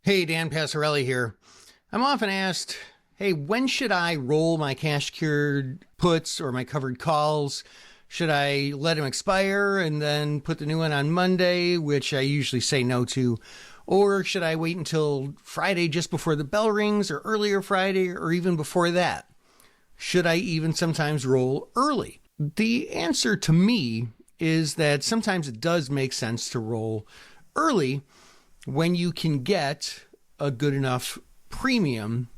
Hey, Dan Passarelli here. I'm often asked, hey, when should I roll my cash secured puts or my covered calls? Should I let them expire and then put the new one on Monday, which I usually say no to? Or should I wait until Friday just before the bell rings or earlier Friday or even before that? Should I even sometimes roll early? The answer to me is that sometimes it does make sense to roll early when you can get a good enough premium,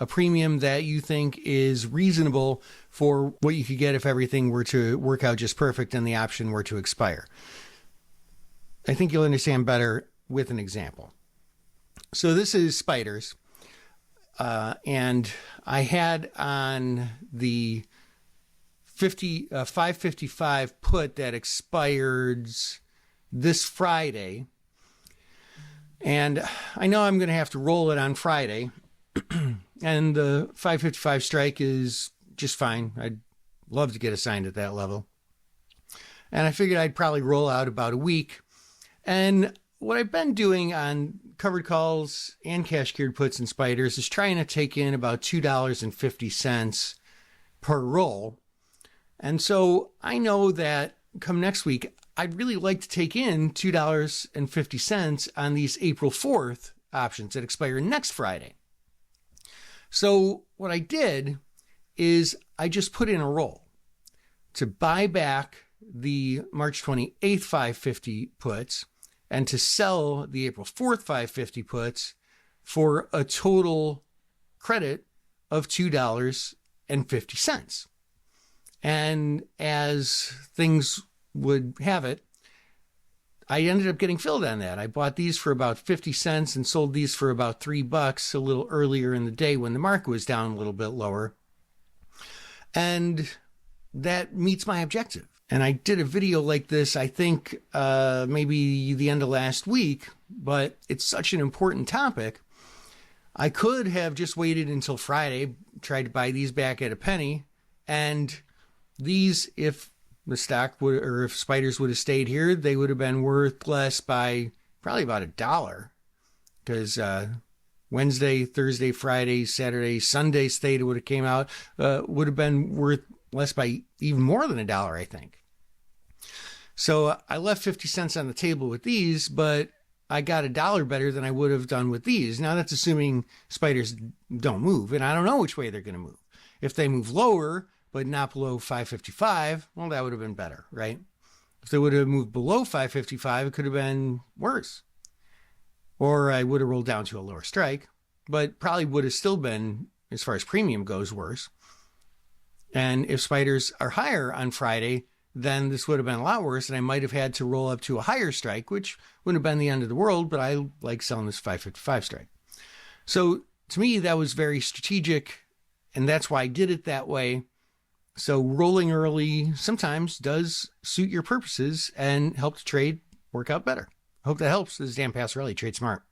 a premium that you think is reasonable for what you could get if everything were to work out just perfect and the option were to expire. I think you'll understand better with an example. So this is SPDRs, and I had on the 555 put that expired this Friday. And I know I'm going to have to roll it on Friday. And the 555 strike is just fine. I'd love to get assigned at that level. And I figured I'd probably roll out about a week. And what I've been doing on covered calls and cash secured puts and SPDRs is trying to take in about $2.50 per roll. And so I know that come next week, I'd really like to take in $2.50 on these April 4th options that expire next Friday. So what I did is I just put in a roll to buy back the March 28th 550 puts and to sell the April 4th 550 puts for a total credit of $2.50. And as things would have it, I ended up getting filled on that. I bought these for about 50 cents and sold these for about $3 a little earlier in the day when the market was down a little bit lower. And that meets my objective. And I did a video like this, I think maybe the end of last week, but it's such an important topic. I could have just waited until Friday, tried to buy these back at a penny, and these, if the stock would, or if SPDRs would have stayed here, they would have been worth less by probably about $1, because Wednesday, Thursday, Friday, Saturday, Sunday state would have came out, would have been worth less by even more than $1, I think. So I left 50 cents on the table with these, but I got $1 better than I would have done with these. Now that's assuming SPDRs don't move, and I don't know which way they're going to move. If they move lower, but not below 555, well, that would have been better, right? If they would have moved below 555, it could have been worse. Or I would have rolled down to a lower strike, but probably would have still been, as far as premium goes, worse. And if SPDRs are higher on Friday, then this would have been a lot worse, and I might have had to roll up to a higher strike, which wouldn't have been the end of the world, but I like selling this 555 strike. So to me, that was very strategic, and that's why I did it that way. So rolling early sometimes does suit your purposes and help the trade work out better. Hope that helps. This is Dan Passarelli, Trade Smart.